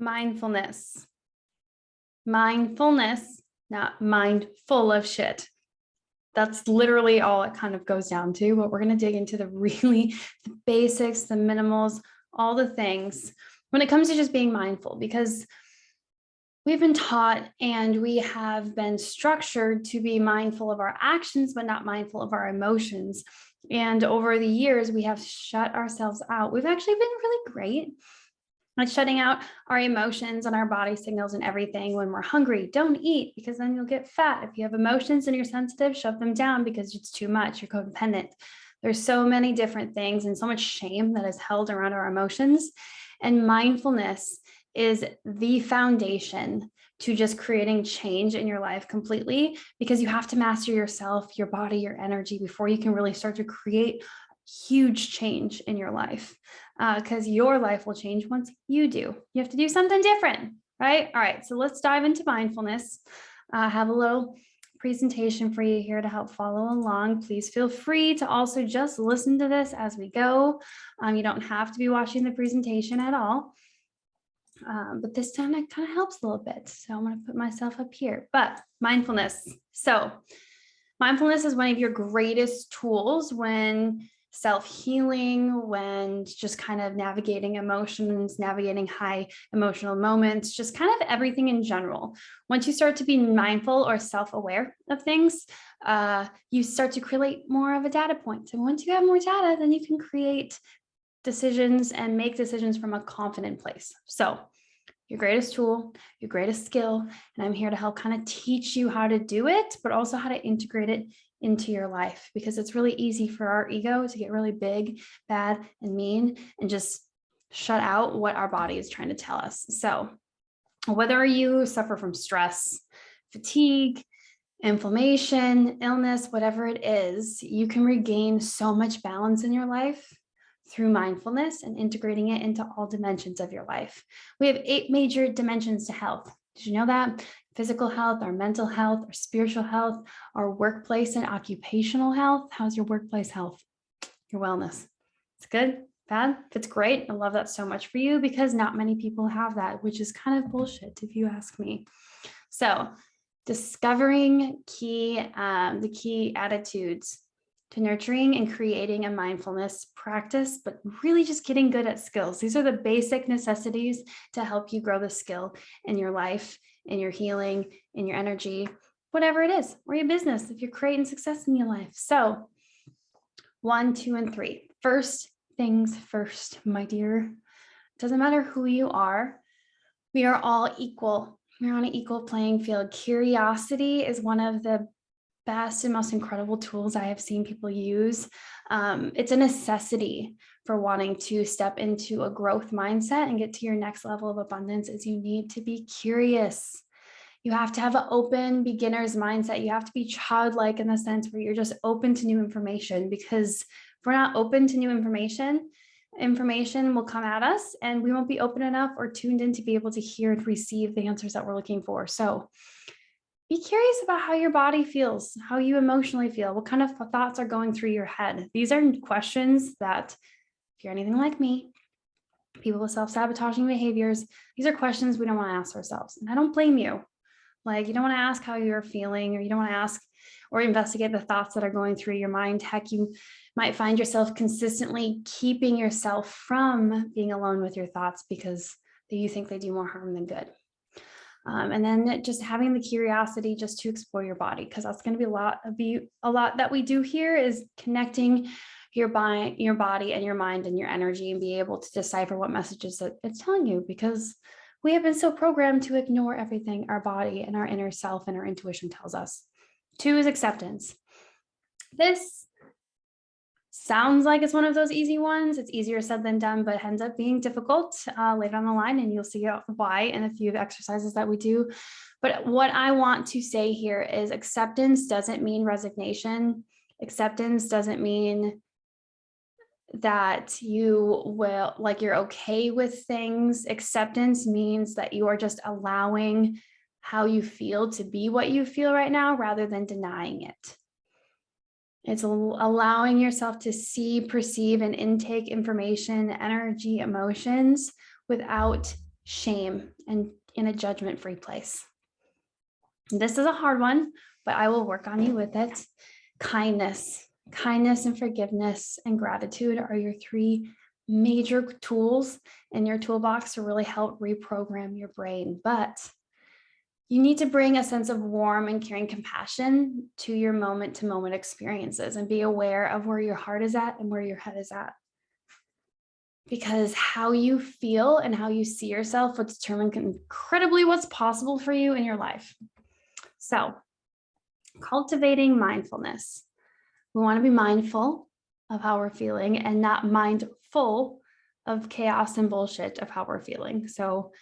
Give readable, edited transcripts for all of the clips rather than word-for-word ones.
Mindfulness. Mindfulness, not mind full of shit. That's literally all it kind of goes down to, but we're going to dig into the basics, the minimals, all the things when it comes to just being mindful, because we've been taught and we have been structured to be mindful of our actions, but not mindful of our emotions. And over the years, we have shut ourselves out. We've actually been really great at shutting out our emotions and our body signals and everything. When we're hungry, don't eat because then you'll get fat. If you have emotions and you're sensitive, shove them down because it's too much, you're codependent. There's so many different things and so much shame that is held around our emotions. And mindfulness is the foundation to just creating change in your life completely, because you have to master yourself, your body, your energy before you can really start to create huge change in your life, because your life will change once you do. You have to do something different, right? All right, so let's dive into mindfulness. I have a little presentation for you here to help follow along. Please feel free to also just listen to this as we go. You don't have to be watching the presentation at all. But this time it kind of helps a little bit. So I'm going to put myself up here. But mindfulness. So mindfulness is one of your greatest tools when self-healing, when just kind of navigating emotions, navigating high emotional moments, just kind of everything in general. Once you start to be mindful or self-aware of things, you start to create more of a data point. And once you have more data, then you can create decisions and make decisions from a confident place. So your greatest tool, your greatest skill, and I'm here to help kind of teach you how to do it, but also how to integrate it into your life, because it's really easy for our ego to get really big, bad, and mean, and just shut out what our body is trying to tell us. So whether you suffer from stress, fatigue, inflammation, illness, whatever it is, you can regain so much balance in your life through mindfulness and integrating it into all dimensions of your life. We have 8 major dimensions to health. Did you know that? Physical health, our mental health, our spiritual health, our workplace and occupational health. How's your workplace health? Your wellness. It's good? Bad? If it's great, I love that so much for you, because not many people have that, which is kind of bullshit if you ask me. So discovering the key attitudes to nurturing and creating a mindfulness practice, but really just getting good at skills. These are the basic necessities to help you grow the skill in your life, in your healing, in your energy, whatever it is, or your business, if you're creating success in your life. So 1, 2, and 3. First things first, my dear. Doesn't matter who you are. We are all equal. We're on an equal playing field. Curiosity is one of the best and most incredible tools I have seen people use. It's a necessity for wanting to step into a growth mindset and get to your next level of abundance, is you need to be curious. You have to have an open beginner's mindset. You have to be childlike in the sense where you're just open to new information, because if we're not open to new information will come at us and we won't be open enough or tuned in to be able to hear and receive the answers that we're looking for. So be curious about how your body feels, how you emotionally feel, what kind of thoughts are going through your head. These are questions that, if you're anything like me, people with self-sabotaging behaviors, these are questions we don't want to ask ourselves. And I don't blame you. Like, you don't want to ask how you're feeling, or you don't want to ask or investigate the thoughts that are going through your mind. Heck, you might find yourself consistently keeping yourself from being alone with your thoughts because you think they do more harm than good. And then just having the curiosity just to explore your body, because that's going to be a lot that we do here, is connecting your body and your mind and your energy, and be able to decipher what messages that it's telling you, because we have been so programmed to ignore everything our body and our inner self and our intuition tells us. 2 is acceptance. This sounds like it's one of those easy ones. It's easier said than done, but it ends up being difficult later on the line, and you'll see why in a few exercises that we do. But what I want to say here is acceptance doesn't mean resignation. Acceptance doesn't mean that you're okay with things. Acceptance means that you are just allowing how you feel to be what you feel right now, rather than denying it. It's allowing yourself to see, perceive, and intake information, energy, emotions without shame, and in a judgment-free place. This is a hard one, but I will work on you with it. Kindness and forgiveness and gratitude are your three major tools in your toolbox to really help reprogram your brain. But you need to bring a sense of warm and caring compassion to your moment-to-moment experiences and be aware of where your heart is at and where your head is at. Because how you feel and how you see yourself will determine incredibly what's possible for you in your life. So, cultivating mindfulness. We want to be mindful of how we're feeling and not mindful of chaos and bullshit of how we're feeling. So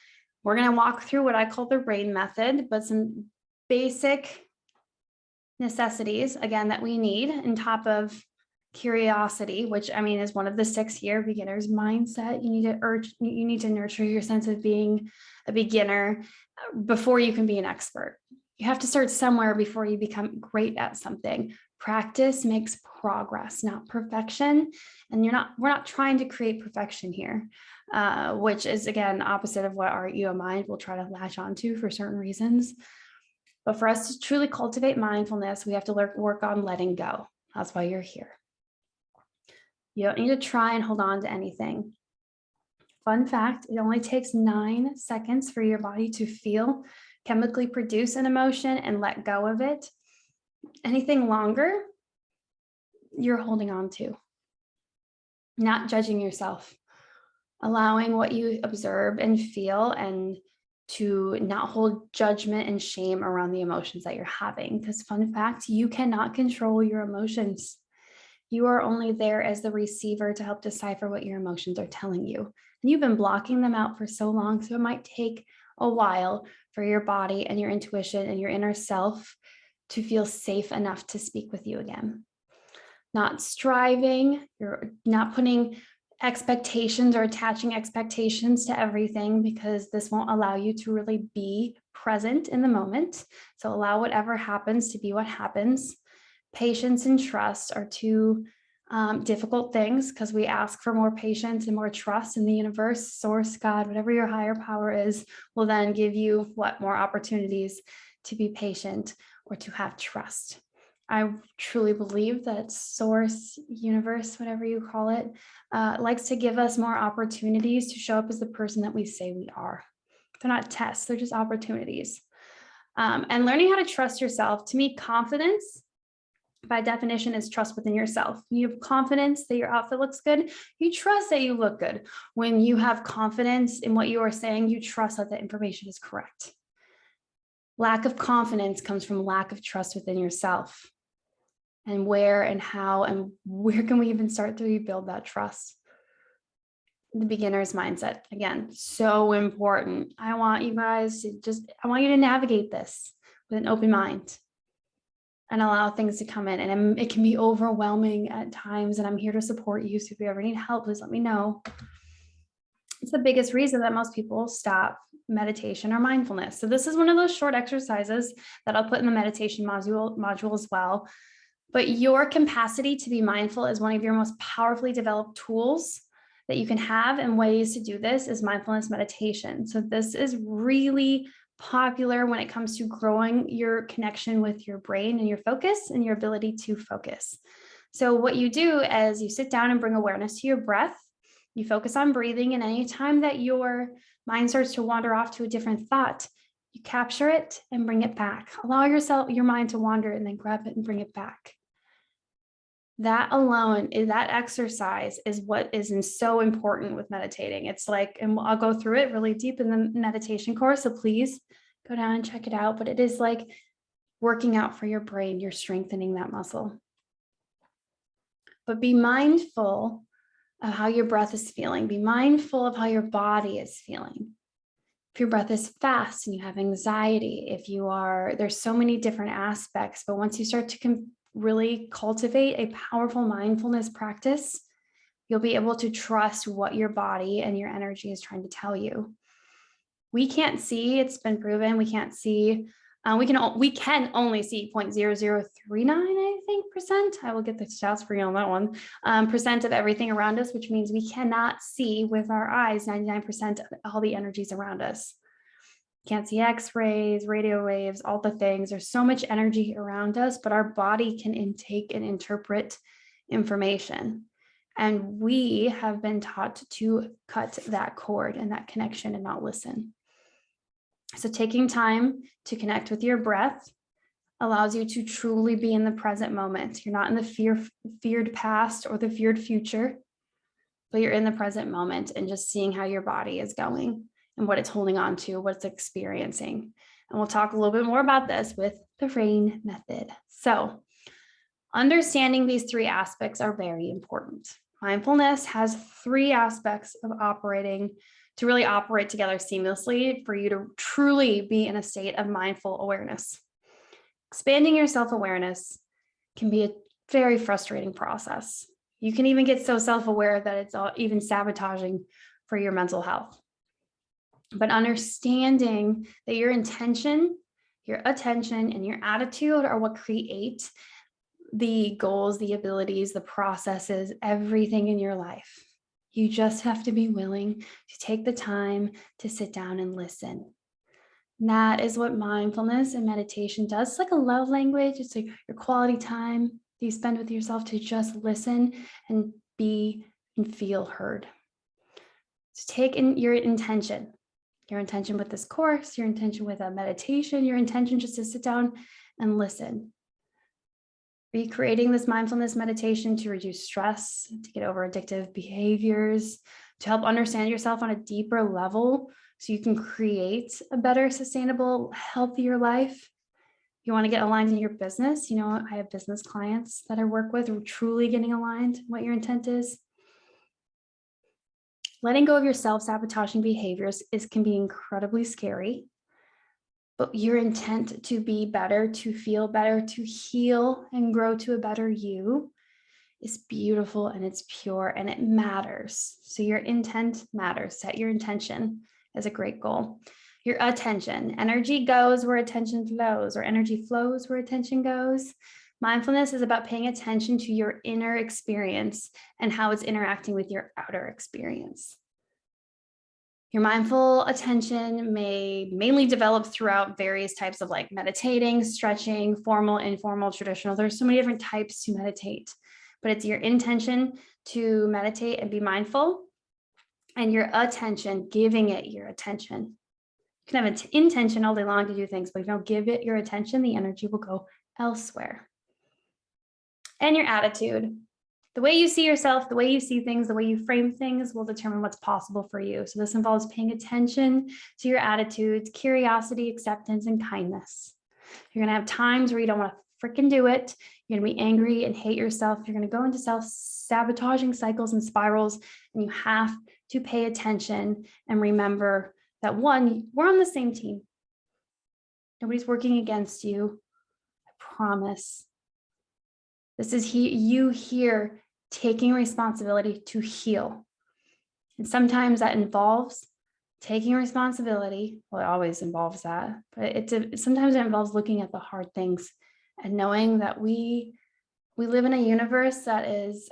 we're going to walk through what I call the RAIN method, but some basic necessities, again, that we need on top of curiosity, which I mean is one of the 6 here, beginner's mindset. You need to nurture your sense of being a beginner before you can be an expert. You have to start somewhere before you become great at something. Practice makes progress, not perfection. And we're not trying to create perfection here, which is, again, opposite of what our ego mind will try to latch onto for certain reasons. But for us to truly cultivate mindfulness, we have to work on letting go. That's why you're here. You don't need to try and hold on to anything. Fun fact, it only takes 9 seconds for your body to feel, chemically produce an emotion and let go of it. Anything longer, you're holding on to. Not judging yourself, allowing what you observe and feel, and to not hold judgment and shame around the emotions that you're having. Because fun fact, you cannot control your emotions. You are only there as the receiver to help decipher what your emotions are telling you. And you've been blocking them out for so long, so it might take a while for your body and your intuition and your inner self to feel safe enough to speak with you again. Not striving, you're not putting expectations or attaching expectations to everything, because this won't allow you to really be present in the moment. So allow whatever happens to be what happens. Patience and trust are two difficult things, because we ask for more patience and more trust in the universe, source, God, whatever your higher power is, will then give you more opportunities to be patient or to have trust. I truly believe that source, universe, whatever you call it, likes to give us more opportunities to show up as the person that we say we are. They're not tests, they're just opportunities. And learning how to trust yourself. To me, confidence, by definition, is trust within yourself. You have confidence that your outfit looks good. You trust that you look good. When you have confidence in what you are saying, you trust that the information is correct. Lack of confidence comes from lack of trust within yourself. And where and how and where can we even start to rebuild that trust? The beginner's mindset, again, so important. I want you guys to I want you to navigate this with an open mind and allow things to come in. And it can be overwhelming at times, and I'm here to support you. So if you ever need help, please let me know. It's the biggest reason that most people stop meditation or mindfulness. So this is one of those short exercises that I'll put in the meditation module as well. But your capacity to be mindful is one of your most powerfully developed tools that you can have, and ways to do this is mindfulness meditation. So this is really popular when it comes to growing your connection with your brain and your focus and your ability to focus. So what you do is you sit down and bring awareness to your breath. You focus on breathing, and anytime that your mind starts to wander off to a different thought, you capture it and bring it back. Allow your mind to wander, and then grab it and bring it back. That alone, that exercise is what is so important with meditating. It's like, and I'll go through it really deep in the meditation course, so please go down and check it out. But it is like working out for your brain. You're strengthening that muscle. But be mindful of how your breath is feeling. Be mindful of how your body is feeling. If your breath is fast and you have anxiety, there's so many different aspects, but once you start to really cultivate a powerful mindfulness practice, you'll be able to trust what your body and your energy is trying to tell you. We can't see, it's been proven, we can't see, we can only see 0.0039, I think, percent. I will get the stats for you on that one. Percent of everything around us, which means we cannot see with our eyes 99% of all the energies around us. Can't see X-rays, radio waves, all the things. There's so much energy around us, but our body can intake and interpret information. And we have been taught to cut that cord and that connection and not listen. So taking time to connect with your breath allows you to truly be in the present moment. You're not in the feared past or the feared future, but you're in the present moment and just seeing how your body is going and what it's holding on to, what it's experiencing. And we'll talk a little bit more about this with the RAIN method. So understanding these three aspects are very important. Mindfulness has three aspects of operating to really operate together seamlessly for you to truly be in a state of mindful awareness. Expanding your self-awareness can be a very frustrating process. You can even get so self-aware that it's even sabotaging for your mental health. But understanding that your intention, your attention, and your attitude are what create the goals, the abilities, the processes, everything in your life. You just have to be willing to take the time to sit down and listen. And that is what mindfulness and meditation does. It's like a love language. It's like your quality time that you spend with yourself to just listen and be and feel heard. So take in your intention with this course, your intention with a meditation, your intention just to sit down and listen. Are you creating this mindfulness meditation to reduce stress, to get over addictive behaviors, to help understand yourself on a deeper level so you can create a better, sustainable, healthier life? You want to get aligned in your business? You know, I have business clients that I work with who are truly getting aligned what your intent is. Letting go of your self-sabotaging behaviors can be incredibly scary, but your intent to be better, to feel better, to heal and grow to a better you is beautiful and it's pure and it matters. So your intent matters. Set your intention as a great goal. Your attention, energy goes where attention flows, or energy flows where attention goes. Mindfulness is about paying attention to your inner experience and how it's interacting with your outer experience. Your mindful attention may mainly develop throughout various types of like meditating, stretching, formal, informal, traditional. There's so many different types to meditate, but it's your intention to meditate and be mindful and your attention, giving it your attention. You can have an intention all day long to do things, but if you don't give it your attention, the energy will go elsewhere. And your attitude. The way you see yourself, the way you see things, the way you frame things will determine what's possible for you. So this involves paying attention to your attitudes, curiosity, acceptance, and kindness. You're going to have times where you don't want to freaking do it. You're going to be angry and hate yourself. You're going to go into self-sabotaging cycles and spirals, and you have to pay attention and remember that one, we're on the same team. Nobody's working against you. I promise. This is you here taking responsibility to heal. And sometimes that involves taking responsibility. Well, it always involves that, but sometimes it involves looking at the hard things and knowing that we live in a universe that is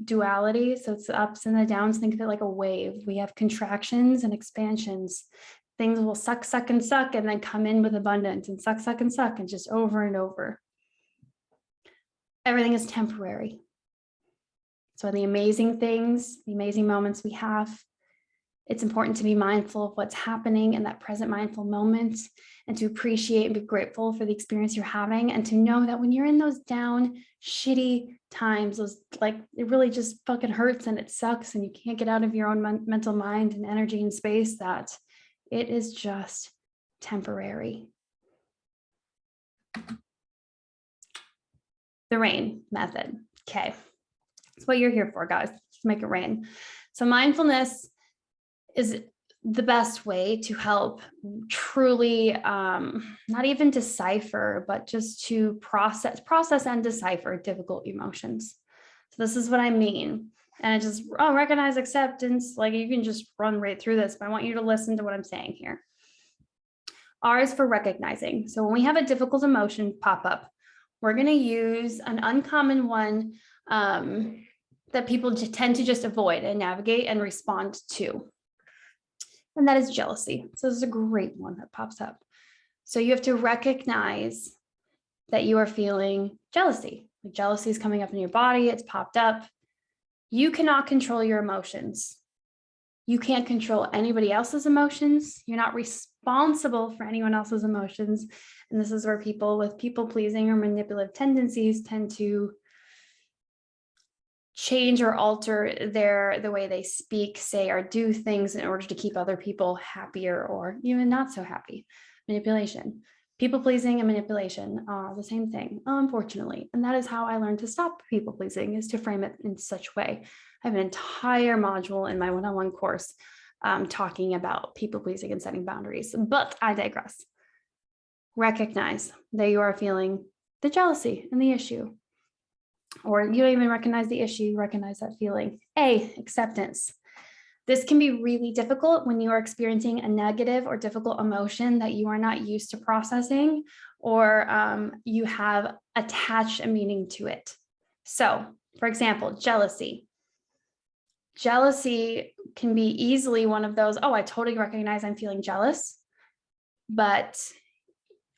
duality. So it's the ups and the downs. Think of it like a wave. We have contractions and expansions. Things will suck, and then come in with abundance and suck, and just over and over. Everything is temporary. So the amazing things, the amazing moments we have, it's important to be mindful of what's happening in that present mindful moment and to appreciate and be grateful for the experience you're having and to know that when you're in those down, shitty times, those like it really just fucking hurts and it sucks and you can't get out of your own mental mind and energy and space, that it is just temporary. The RAIN method. Okay. That's what you're here for, guys. Just make it rain. So mindfulness is the best way to help truly not even decipher, but just to process and decipher difficult emotions. So this is what I mean. And it just recognize acceptance. Like you can just run right through this, but I want you to listen to what I'm saying here. R is for recognizing. So when we have a difficult emotion pop up, we're going to use an uncommon one that people tend to just avoid and navigate and respond to. And that is jealousy. So this is a great one that pops up. So you have to recognize that you are feeling jealousy. Like jealousy is coming up in your body. It's popped up. You cannot control your emotions. You can't control anybody else's emotions. You're not responsible for anyone else's emotions. And this is where people with people pleasing or manipulative tendencies tend to change or alter the way they speak, say, or do things in order to keep other people happier or even not so happy. Manipulation. People pleasing and manipulation are the same thing, unfortunately. And that is how I learned to stop people pleasing, is to frame it in such a way. I have an entire module in my one-on-one course talking about people pleasing and setting boundaries, but I digress. Recognize that you are feeling the jealousy and the issue, or you don't even recognize the issue, you recognize that feeling. A, acceptance. This can be really difficult when you are experiencing a negative or difficult emotion that you are not used to processing, or you have attached a meaning to it. So, for example, jealousy. Jealousy can be easily one of those, oh, I totally recognize I'm feeling jealous, but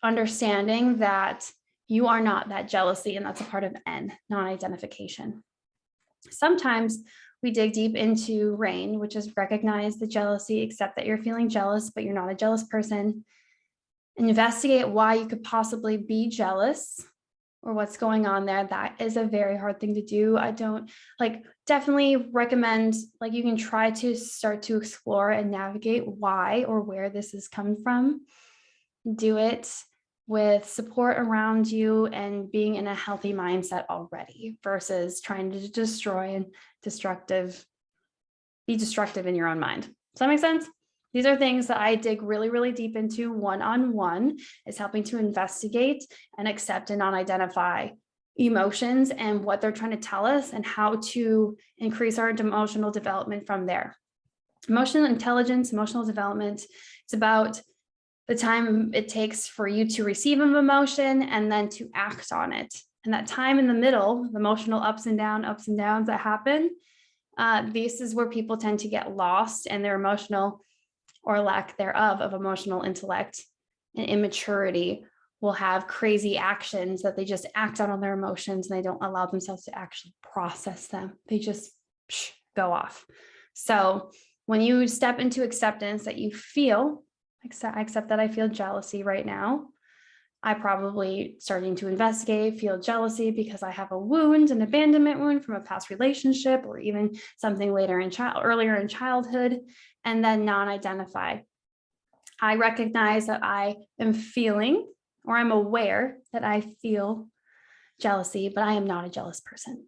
understanding that you are not that jealousy, and that's a part of N, non-identification. Sometimes we dig deep into RAIN, which is recognize the jealousy, accept that you're feeling jealous, but you're not a jealous person. Investigate why you could possibly be jealous or what's going on there. That is a very hard thing to do. I don't definitely recommend, you can try to start to explore and navigate why or where this is coming from. Do it with support around you and being in a healthy mindset already, versus trying to destroy and be destructive in your own mind. Does that make sense? These are things that I dig really, really deep into one-on-one, is helping to investigate and accept and not identify emotions and what they're trying to tell us and how to increase our emotional development from there. Emotional intelligence, emotional development, it's about the time it takes for you to receive an emotion and then to act on it. And that time in the middle, the emotional ups and downs that happen, this is where people tend to get lost, and their emotional, or lack thereof of emotional intellect and immaturity, will have crazy actions that they just act out on their emotions, and they don't allow themselves to actually process them. They just go off. So when you step into acceptance that you feel, I accept that I feel jealousy right now. I probably starting to investigate, feel jealousy because I have a wound, an abandonment wound from a past relationship, or even something earlier in childhood, and then non-identify. I recognize that I am feeling, or I'm aware that I feel jealousy, but I am not a jealous person.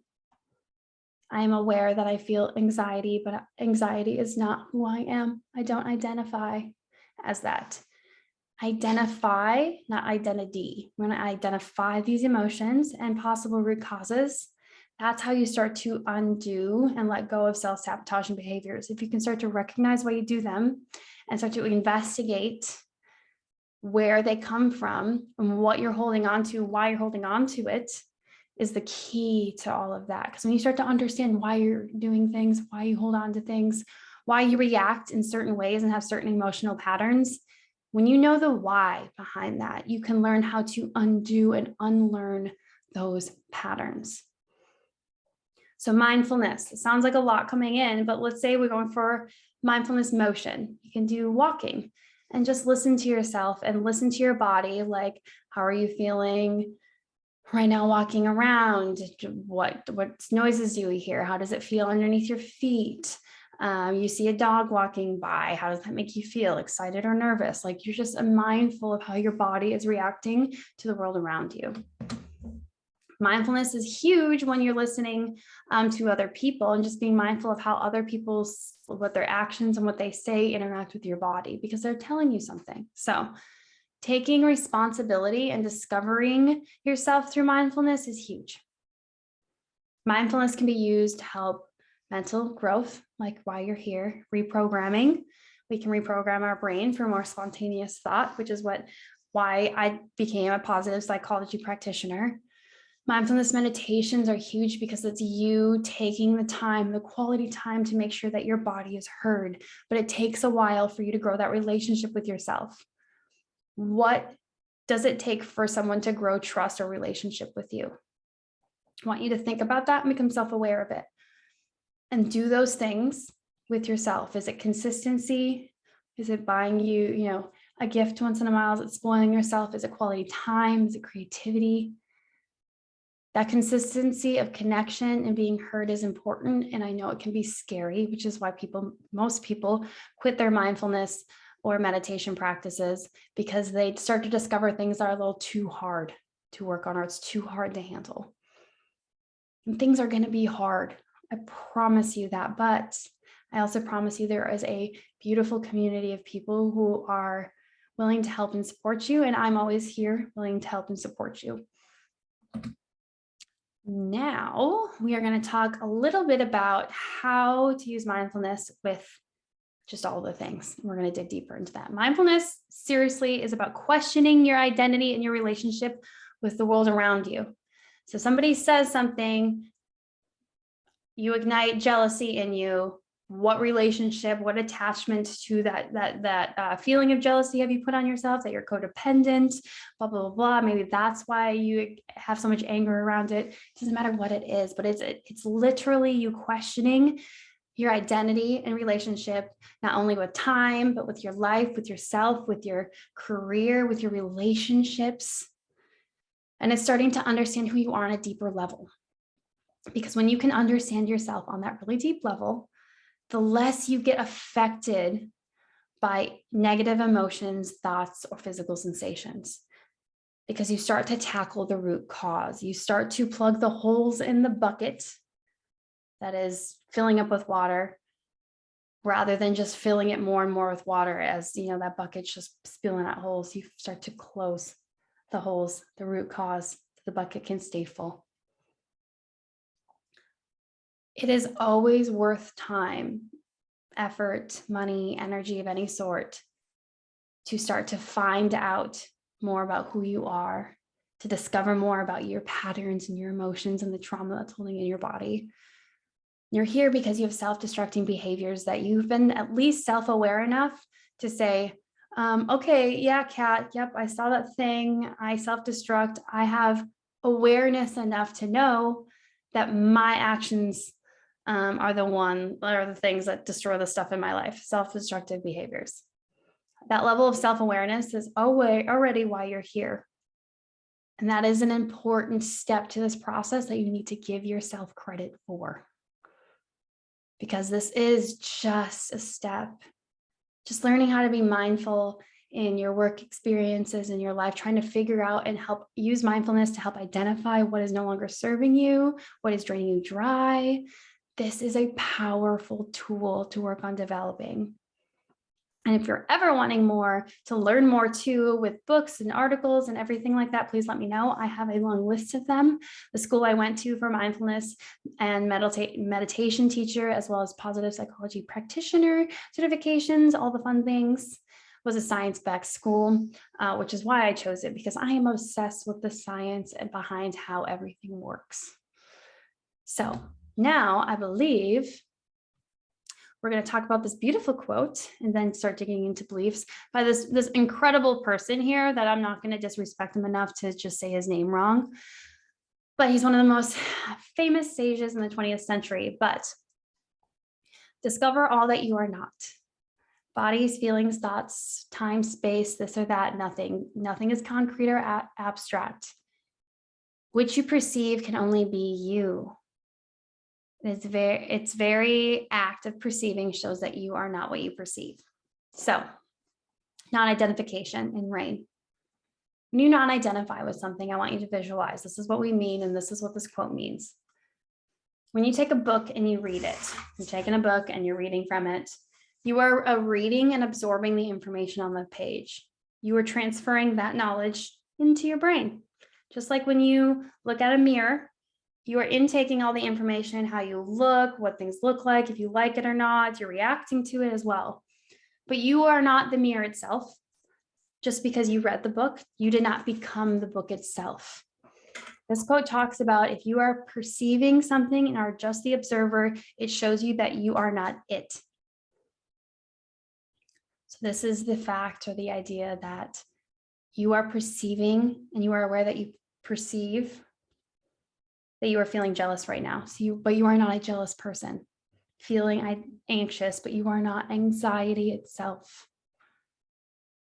I am aware that I feel anxiety, but anxiety is not who I am. I don't identify as that. Identify, not identity. We're going to identify these emotions and possible root causes. That's how you start to undo and let go of self-sabotaging behaviors. If you can start to recognize why you do them and start to investigate where they come from and what you're holding on to, why you're holding on to it, is the key to all of that. Because when you start to understand why you're doing things, why you hold on to things, why you react in certain ways and have certain emotional patterns, when you know the why behind that, you can learn how to undo and unlearn those patterns. So mindfulness, it sounds like a lot coming in, but let's say we're going for mindfulness motion. You can do walking and just listen to yourself and listen to your body. Like, how are you feeling right now walking around? What noises do you hear? How does it feel underneath your feet? You see a dog walking by. How does that make you feel? Excited or nervous? Like, you're just mindful of how your body is reacting to the world around you. Mindfulness is huge when you're listening to other people, and just being mindful of how other people's, what their actions and what they say interact with your body, because they're telling you something. So taking responsibility and discovering yourself through mindfulness is huge. Mindfulness can be used to help mental growth, like while you're here, reprogramming. We can reprogram our brain for more spontaneous thought, which is why I became a positive psychology practitioner. Mindfulness meditations are huge because it's you taking the time, the quality time to make sure that your body is heard, but it takes a while for you to grow that relationship with yourself. What does it take for someone to grow trust or relationship with you? I want you to think about that and become self-aware of it. And do those things with yourself. Is it consistency? Is it buying you, a gift once in a while? Is it spoiling yourself? Is it quality time? Is it creativity? That consistency of connection and being heard is important. And I know it can be scary, which is why most people quit their mindfulness or meditation practices, because they start to discover things that are a little too hard to work on, or it's too hard to handle. And things are going to be hard. I promise you that. But I also promise you there is a beautiful community of people who are willing to help and support you. And I'm always here willing to help and support you. Now we are going to talk a little bit about how to use mindfulness with just all the things. We're going to dig deeper into that. Mindfulness, seriously, is about questioning your identity and your relationship with the world around you. So somebody says something, you ignite jealousy in you. What relationship, what attachment to that feeling of jealousy have you put on yourself, that you're codependent, blah, blah, blah, blah. Maybe that's why you have so much anger around it. It doesn't matter what it is, but it's literally you questioning your identity and relationship, not only with time, but with your life, with yourself, with your career, with your relationships. And it's starting to understand who you are on a deeper level. Because when you can understand yourself on that really deep level, the less you get affected by negative emotions, thoughts, or physical sensations. Because you start to tackle the root cause. You start to plug the holes in the bucket that is filling up with water, rather than just filling it more and more with water as, that bucket's just spilling out holes. You start to close the holes, the root cause, so the bucket can stay full. It is always worth time, effort, money, energy of any sort to start to find out more about who you are, to discover more about your patterns and your emotions and the trauma that's holding in your body. You're here because you have self-destructing behaviors that you've been at least self-aware enough to say, okay, yeah, Kat, yep, I saw that thing, I self-destruct. I have awareness enough to know that my actions are the things that destroy the stuff in my life, self-destructive behaviors. That level of self-awareness is already why you're here. And that is an important step to this process that you need to give yourself credit for. Because this is just a step. Just learning how to be mindful in your work experiences in your life, trying to figure out and help use mindfulness to help identify what is no longer serving you, what is draining you dry. This is a powerful tool to work on developing. And if you're ever wanting more, to learn more too, with books and articles and everything like that, please let me know. I have a long list of them. The school I went to for mindfulness and meditation teacher, as well as positive psychology practitioner certifications, all the fun things, was a science-backed school, which is why I chose it, because I am obsessed with the science and behind how everything works. So now I believe we're going to talk about this beautiful quote and then start digging into beliefs by this incredible person here that I'm not going to disrespect him enough to just say his name wrong. But he's one of the most famous sages in the 20th century. But discover all that you are not. Bodies, feelings, thoughts, time, space, this or that, nothing. Nothing is concrete or abstract. Which you perceive can only be you. Its very act of perceiving shows that you are not what you perceive. So, non-identification in RAIN. When you non-identify with something, I want you to visualize. This is what we mean, and this is what this quote means. When you take a book and you read it, you're taking a book and you're reading from it, you are reading and absorbing the information on the page. You are transferring that knowledge into your brain. Just like when you look at a mirror, you are intaking all the information, how you look, what things look like, if you like it or not, you're reacting to it as well. But you are not the mirror itself. Just because you read the book, you did not become the book itself. This quote talks about if you are perceiving something and are just the observer, it shows you that you are not it. So this is the fact or the idea that you are perceiving and you are aware that you perceive that you are feeling jealous right now. But you are not a jealous person. Feeling anxious, but you are not anxiety itself.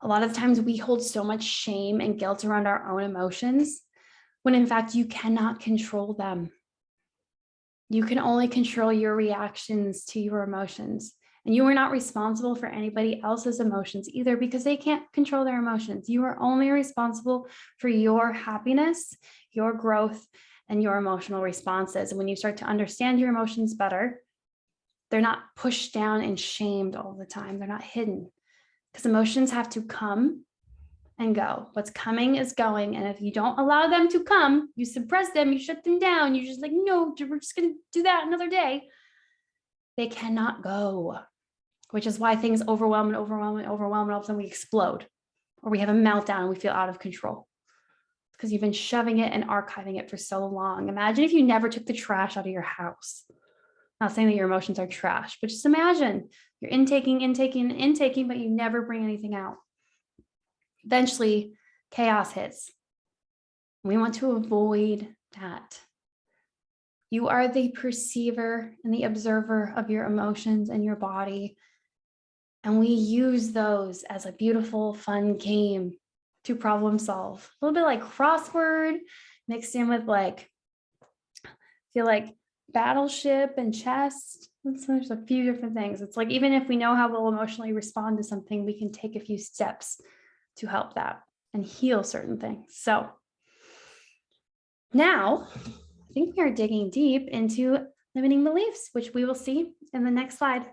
A lot of times we hold so much shame and guilt around our own emotions when in fact you cannot control them. You can only control your reactions to your emotions. And you are not responsible for anybody else's emotions either, because they can't control their emotions. You are only responsible for your happiness, your growth, and your emotional responses. And when you start to understand your emotions better, they're not pushed down and shamed all the time. They're not hidden, because emotions have to come and go. What's coming is going. And if you don't allow them to come, you suppress them, you shut them down, you're just like, no, we're just going to do that another day. They cannot go, which is why things overwhelm and overwhelm and overwhelm, and all of a sudden we explode or we have a meltdown and we feel out of control because you've been shoving it and archiving it for so long. Imagine if you never took the trash out of your house. Not saying that your emotions are trash, but just imagine you're intaking, but you never bring anything out. Eventually, chaos hits. We want to avoid that. You are the perceiver and the observer of your emotions and your body. And we use those as a beautiful, fun game to problem solve. A little bit like crossword mixed in with battleship and chess. There's a few different things. It's like, even if we know how we'll emotionally respond to something, we can take a few steps to help that and heal certain things. So now I think we are digging deep into limiting beliefs, which we will see in the next slide.